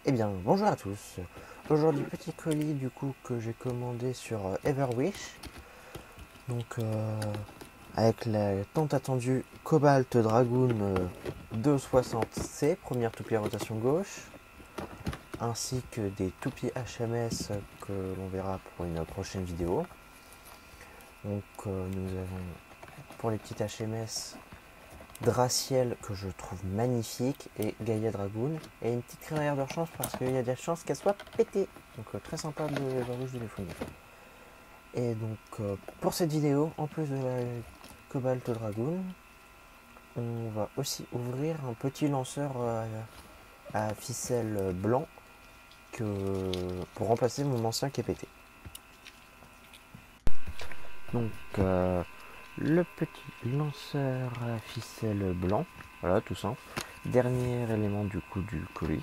Eh bien, bonjour à tous. Aujourd'hui, petit colis du coup que j'ai commandé sur Everwish. Donc, avec la tant attendue Cobalt Dragoon 260C, première toupie à rotation gauche, ainsi que des toupies HMS que l'on verra pour une prochaine vidéo. Donc, nous avons pour les petites HMS Draciel que je trouve magnifique et Gaia Dragoon, et une petite crémaillère de chance parce qu'il y a des chances qu'elle soit pétée, donc très sympa de Everwish de les fournir. Et donc pour cette vidéo, en plus de la Cobalt Dragoon, on va aussi ouvrir un petit lanceur à ficelle blanc pour remplacer mon ancien qui est pété. Donc le petit lanceur à ficelle blanc, voilà, tout simple. Dernier élément du coup du colis.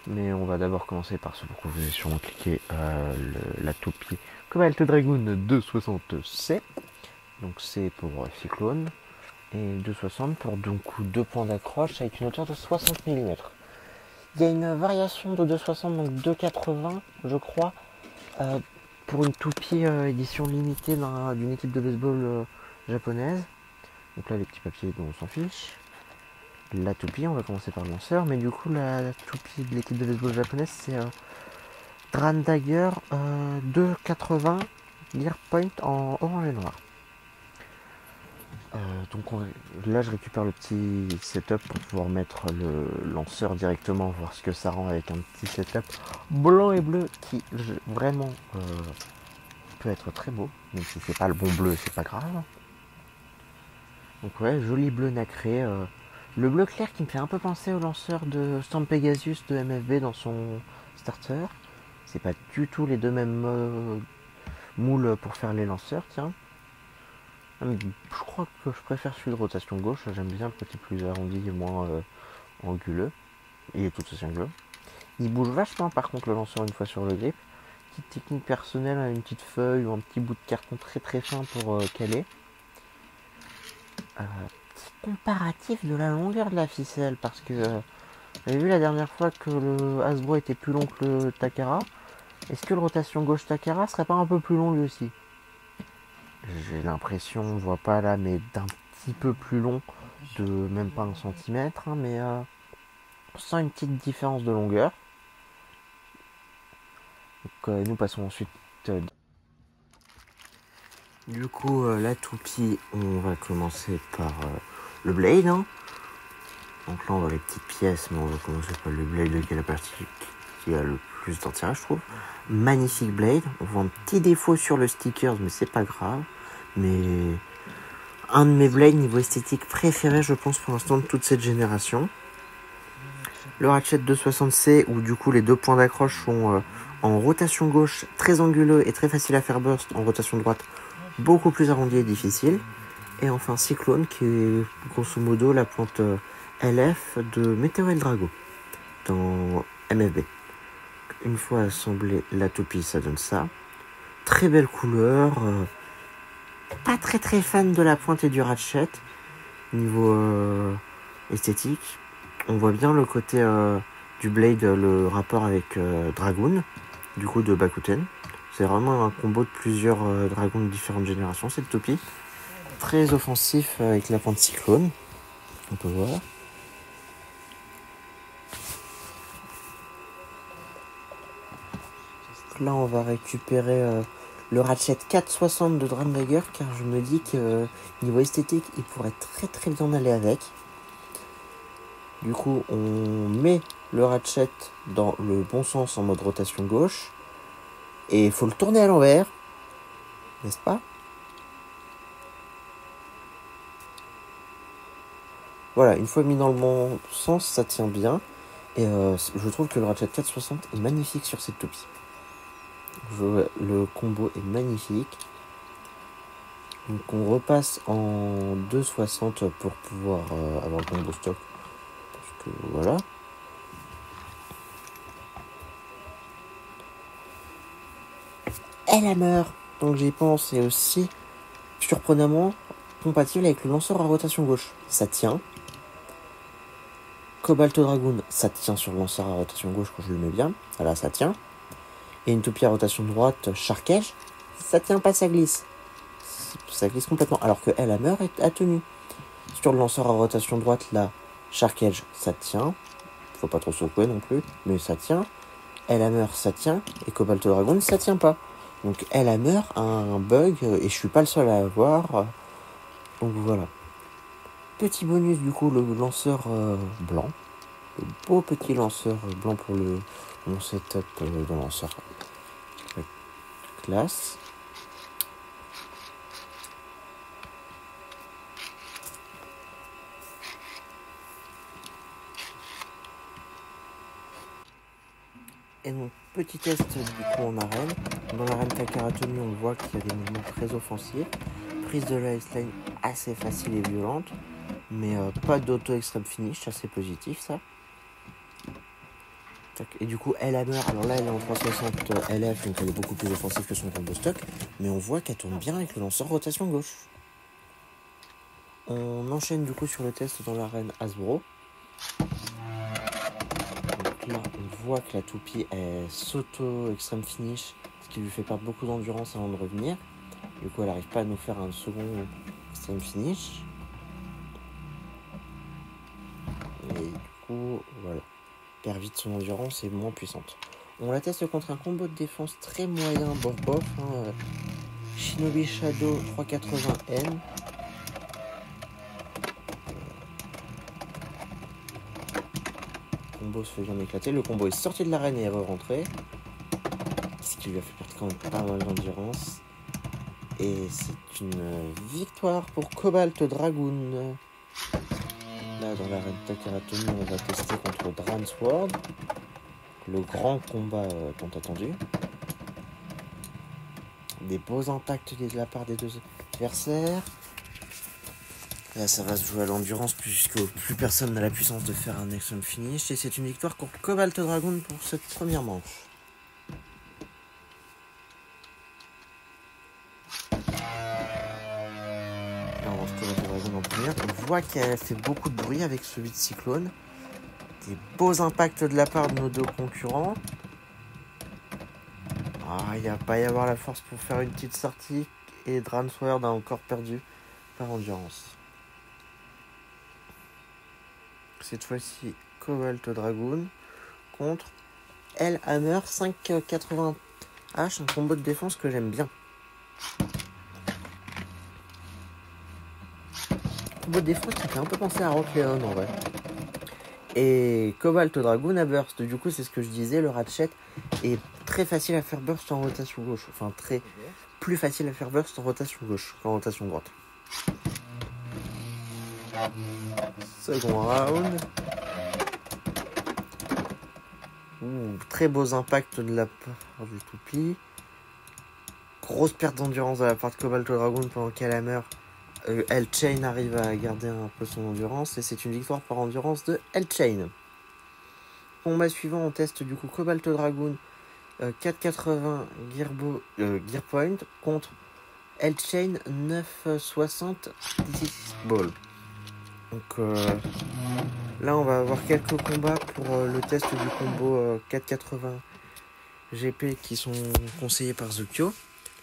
Mais on va d'abord commencer par ce pourquoi vous avez sûrement cliqué la toupie Cobalt Dragoon 260C. Donc c'est pour Cyclone. Et 260 pour donc deux points d'accroche avec une hauteur de 60 mm. Il y a une variation de 260, donc 280 je crois, pour une toupie édition limitée d'une équipe de baseball japonaise. Donc là les petits papiers dont on s'en fiche. La toupie, on va commencer par le lanceur, mais du coup la toupie de l'équipe de baseball japonaise c'est Dran Dagger 280 Gear Point en orange et noir. Donc là je récupère le petit setup pour pouvoir mettre le lanceur directement, voir ce que ça rend avec un petit setup blanc et bleu qui vraiment peut être très beau, même si c'est pas le bon bleu, c'est pas grave. Donc ouais, joli bleu nacré, le bleu clair qui me fait un peu penser au lanceur de Storm Pegasus de MFB dans son starter. C'est pas du tout les deux mêmes moules pour faire les lanceurs, tiens. Je crois que je préfère celui de rotation gauche, j'aime bien le côté plus arrondi et moins anguleux. Il est tout aussi anguleux. Il bouge vachement par contre le lanceur une fois sur le grip. Petite technique personnelle, une petite feuille ou un petit bout de carton très très fin pour caler. Petit comparatif de la longueur de la ficelle parce que j'avais vu la dernière fois que le Hasbro était plus long que le Takara. Est-ce que le rotation gauche Takara serait pas un peu plus long lui aussi? J'ai l'impression, on voit pas là, mais d'un petit peu plus long, de même pas 1 cm, mais on sent une petite différence de longueur. Donc nous passons ensuite. Du coup, la toupie, on va commencer par le blade. Hein. Donc là, on voit les petites pièces, mais on va commencer par le blade qui est la partie qui a le plus d'intérêt, je trouve. Magnifique blade. On voit un petit défaut sur le stickers, mais c'est pas grave. Mais un de mes blades niveau esthétique préférés, je pense, pour l'instant de toute cette génération. Le Ratchet 260C, où du coup les deux points d'accroche sont en rotation gauche, très anguleux et très facile à faire burst, en rotation droite, beaucoup plus arrondi et difficile. Et enfin Cyclone, qui est grosso modo la pointe LF de Meteor Drago dans MFB. Une fois assemblé la toupie, ça donne ça. Très belle couleur. Pas très très fan de la pointe et du ratchet. Niveau esthétique, on voit bien le côté du blade, le rapport avec Dragoon, du coup de Bakuten. C'est vraiment un combo de plusieurs dragons de différentes générations, cette toupie. Très offensif avec la pointe cyclone, on peut voir. Là, on va récupérer le Ratchet 460 de Dramdagger, car je me dis que niveau esthétique, il pourrait très très bien aller avec. Du coup, on met le Ratchet dans le bon sens en mode rotation gauche. Et il faut le tourner à l'envers, n'est-ce pas? Voilà, une fois mis dans le bon sens, ça tient bien. Et je trouve que le Ratchet 460 est magnifique sur cette toupie. Le combo est magnifique. Donc on repasse en 2,60 pour pouvoir avoir le combo stock. Parce que voilà. Elle meurt. Donc j'y pense, et aussi surprenamment compatible avec le lanceur à rotation gauche. Ça tient. Cobalt Dragoon, ça tient sur le lanceur à rotation gauche quand je le mets bien. Voilà, ça tient. Et une toupie à rotation droite, Shark Edge, ça tient pas, ça glisse. Ça glisse complètement. Alors que Hammer a tenu. Sur le lanceur à rotation droite, là, Shark Edge, ça tient. Faut pas trop secouer non plus, mais ça tient. Hammer, ça tient. Et Cobalt Dragoon, ça tient pas. Donc Hammer a un bug et je suis pas le seul à avoir. Donc voilà. Petit bonus du coup, le lanceur blanc. Le beau petit lanceur blanc pour mon setup de lanceur classe. Et donc petit test du coup en arène. Dans l'arène Takeratoni, on voit qu'il y a des mouvements très offensifs. Prise de la S-Line assez facile et violente. Mais pas d'auto extreme finish, assez positif ça. Et du coup, Hammer, alors là elle est en 360 LF, donc elle est beaucoup plus offensive que son combo stock. Mais on voit qu'elle tourne bien avec le lanceur rotation gauche. On enchaîne du coup sur le test dans l'arène Hasbro. Donc là, on voit que la toupie est s'auto extreme finish, ce qui lui fait perdre beaucoup d'endurance avant de revenir. Du coup, elle n'arrive pas à nous faire un second extreme finish. Et du coup, voilà. Perd vite son endurance et moins puissante. On la teste contre un combo de défense très moyen, bof. Shinobi Shadow 380N. Le combo se fait bien éclater. Le combo est sorti de l'arène et est re-rentré. Ce qui lui a fait perdre quand même pas mal d'endurance. Et c'est une victoire pour Cobalt Dragoon. Là, dans l'arène Takeratoni, on va tester contre Dransword. Le grand combat tant attendu. Des beaux impacts de la part des deux adversaires. Là, ça va se jouer à l'endurance puisque plus personne n'a la puissance de faire un extreme finish. Et c'est une victoire pour Cobalt Dragoon pour cette première manche. On voit qu'elle fait beaucoup de bruit avec celui de Cyclone. Des beaux impacts de la part de nos deux concurrents. Il n'y a pas à y avoir la force pour faire une petite sortie. Et Dransword a encore perdu par endurance. Cette fois-ci, Cobalt Dragoon contre Hammer 580H, un combo de défense que j'aime bien. Combo de défense qui fait un peu penser à Rock Leon en vrai. Et Cobalt Dragoon a burst. Du coup, c'est ce que je disais, le Ratchet est très facile à faire burst en rotation gauche. Enfin, plus facile à faire burst en rotation gauche qu'en rotation droite. Second round. Très beaux impacts de la part du toupie. Grosse perte d'endurance de la part de Cobalt Dragoon pendant qu'Hammer L-Chain arrive à garder un peu son endurance. Et c'est une victoire par endurance de L-Chain. Combat suivant, on teste du coup Cobalt Dragoon 480 Gear Point contre L-Chain 960 Ball. Donc là on va avoir quelques combats pour le test du combo 480 GP qui sont conseillés par Zukyo.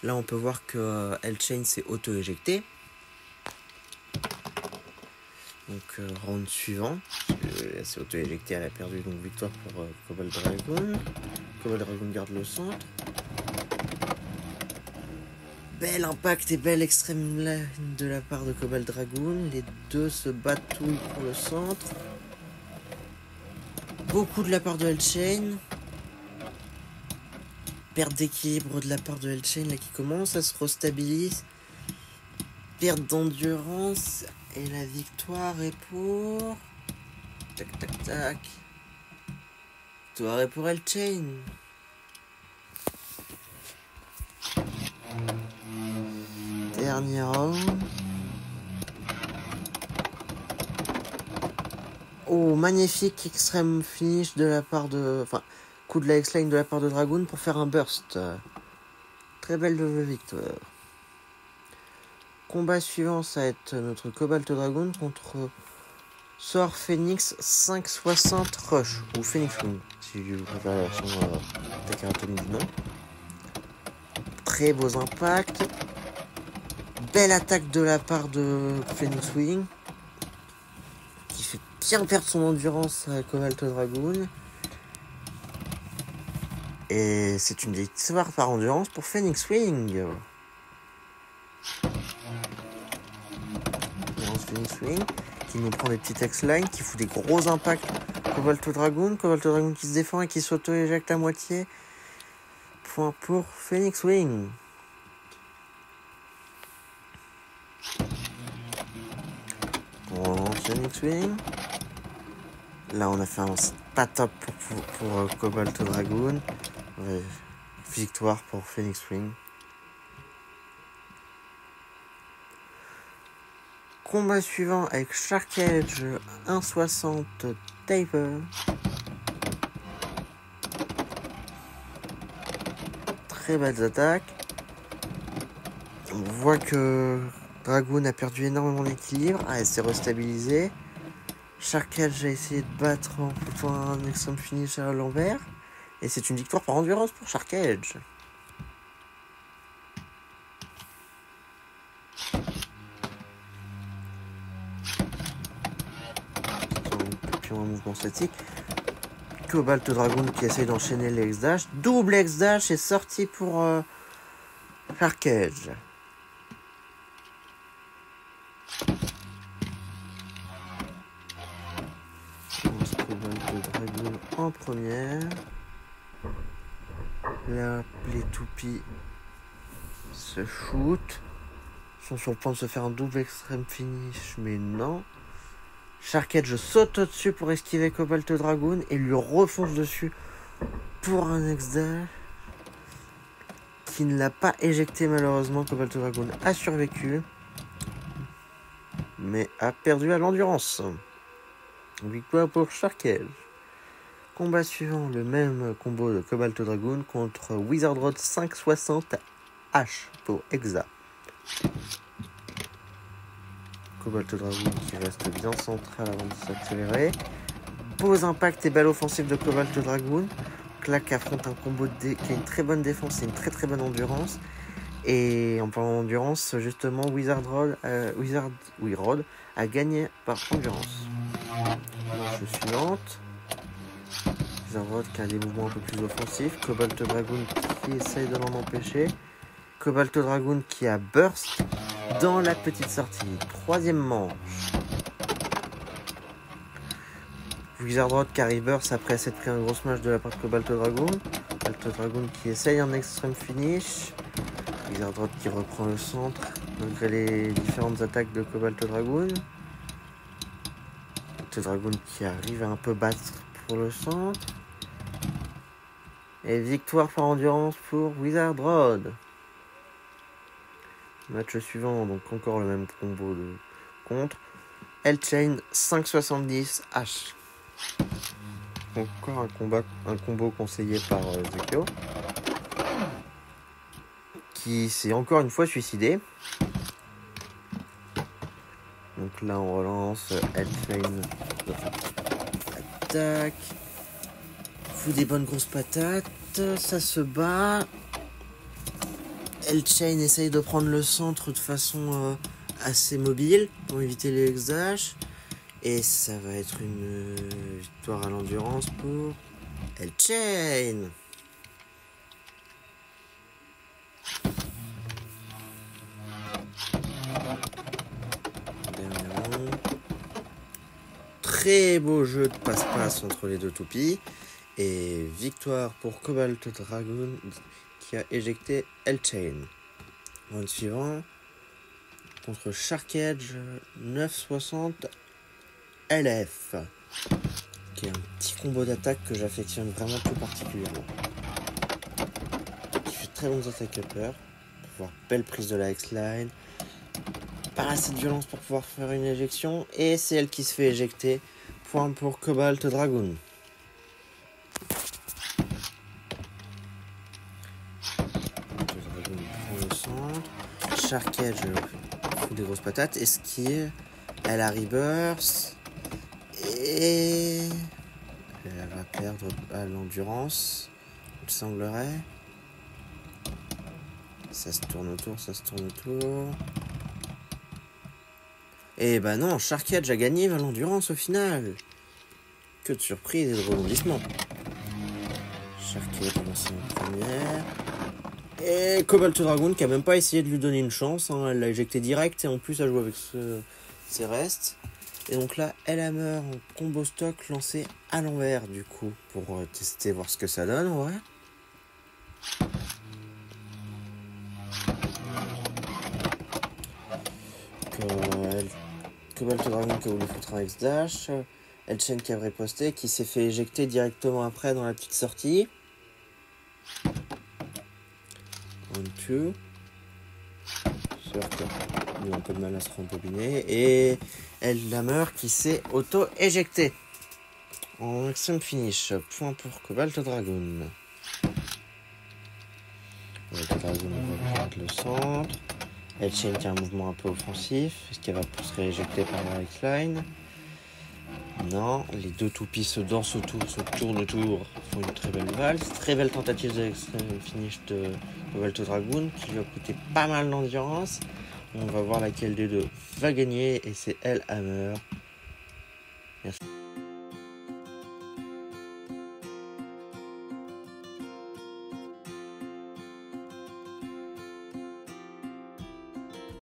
Là on peut voir que L-Chain s'est auto-éjecté. Donc round suivant, elle s'est auto-éjectée, elle a perdu, donc victoire pour Cobalt Dragoon. Cobalt Dragoon garde le centre. Bel impact et belle extrême line de la part de Cobalt Dragoon. Les deux se batouillent pour le centre. Beaucoup de la part de L-Chain. Perte d'équilibre de la part de L-Chain là qui commence, elle se restabilise. Perte d'endurance. Et la victoire est pour... Tac. Victoire est pour L-Chain. Dernier round. Magnifique extrême finish de la part de... Enfin, coup de la X-Line de la part de Dragoon pour faire un burst. Très belle victoire. Combat suivant, ça va être notre Cobalt Dragoon contre sort Phoenix 560 Rush, ou Phoenix Wing, si vous préférez la version Takara du nom. Très beaux impacts. Belle attaque de la part de Phoenix Wing, qui fait bien perdre son endurance à Cobalt Dragoon. Et c'est une victoire par endurance pour Phoenix Wing. Phoenix Wing qui nous prend des petites X-Line, qui fout des gros impacts. Cobalt Dragoon qui se défend et qui s'auto-éjecte à moitié. Point pour Phoenix Wing. Pour Phoenix Wing. Là, on a fait un pas top pour Cobalt Dragoon. Ouais, victoire pour Phoenix Wing. Combat suivant avec Shark Edge 1,60 Taper. Très belles attaques. On voit que Dragoon a perdu énormément d'équilibre. Ah, elle s'est restabilisée. Shark Edge a essayé de battre en foutant un extreme finish à l'envers. Et c'est une victoire par endurance pour Shark Edge. Puis un mouvement statique. Cobalt Dragoon qui essaye d'enchaîner les X-Dash. Double X-Dash est sorti pour Shark Edge. Cobalt Dragoon en première. Là, les toupies se shoot. Sont sur le point de se faire un double extreme finish, mais non. Shark Edge saute au-dessus pour esquiver Cobalt Dragoon et lui refonce dessus pour un X-Dash qui ne l'a pas éjecté malheureusement. Cobalt Dragoon a survécu, mais a perdu à l'endurance. Victoire pour Shark Edge. Combat suivant, le même combo de Cobalt Dragoon contre Wizard Rod 560 H pour Exa. Cobalt Dragoon qui reste bien central avant de s'accélérer. Beaux impacts et belle offensive de Cobalt Dragoon. Là qui affronte un combo qui a une très bonne défense et une très très bonne endurance. Et en parlant d'endurance, justement, Wizard Rod a gagné par endurance. Manche suivante. Wizard Rod qui a des mouvements un peu plus offensifs. Cobalt Dragoon qui essaye de l'en empêcher. Cobalt Dragoon qui a burst dans la petite sortie. Troisième manche. Wizard Rod qui arrive burst après s'être pris un gros smash de la part de Cobalt Dragoon. Cobalt Dragoon qui essaye un extreme finish. Wizard Rod qui reprend le centre malgré les différentes attaques de Cobalt Dragoon. Cobalt Dragoon qui arrive à un peu battre pour le centre. Et victoire par endurance pour Wizard Rod. Match suivant, donc encore le même combo de contre. L-Chain 570 H. Encore un combo conseillé par Zekio. Qui s'est encore une fois suicidé. Donc là on relance L-Chain. Attaque. Fout des bonnes grosses patates. Ça se bat. L-Chain essaye de prendre le centre de façon assez mobile pour éviter les X-Dash. Et ça va être une victoire à l'endurance pour L-Chain. Très beau jeu de passe-passe entre les deux toupies. Et victoire pour Cobalt Dragoon qui a éjecté L-Chain. Round suivant contre Shark Edge 960 LF, qui est un petit combo d'attaque que j'affectionne vraiment tout particulièrement. Qui fait très bons attaques upper, pour pouvoir belle prise de la X-Line, pas assez de violence pour pouvoir faire une éjection, et c'est elle qui se fait éjecter. Point pour Cobalt Dragoon. Shark Edge fout des grosses patates, esquive, elle a reverse, Et elle va perdre à l'endurance, il semblerait. Ça se tourne autour, ça se tourne autour. Et bah non, Sharky a déjà gagné à l'endurance au final. Que de surprise et de rebondissement. Sharky a commencé en première. Et Cobalt Dragoon qui a même pas essayé de lui donner une chance. Hein. Elle l'a éjecté direct et en plus elle joue avec ses restes. Et donc là, Hellhammer en combo stock lancé à l'envers du coup. Pour tester, voir ce que ça donne en vrai. Cobalt Dragoon qui a voulu foutre un X-Dash. Elchen qui a riposté, qui s'est fait éjecter directement après dans la petite sortie. 1, 2. Sûr qu'il a un peu de mal à se rembobiner. Et Hellhammer qui s'est auto-éjecté. En maximum finish. Point pour Cobalt Dragoon. Cobalt Dragoon va prendre le centre. Elchen qui a un mouvement un peu offensif. Est-ce qu'elle va se rééjecter par la X-Line? Non, les deux toupies se dansent autour, se tournent autour, font une très belle valse. Très belle tentative de finish de Cobalt Dragoon qui lui a coûté pas mal d'endurance. On va voir laquelle des deux va gagner et c'est Hellhammer. Merci.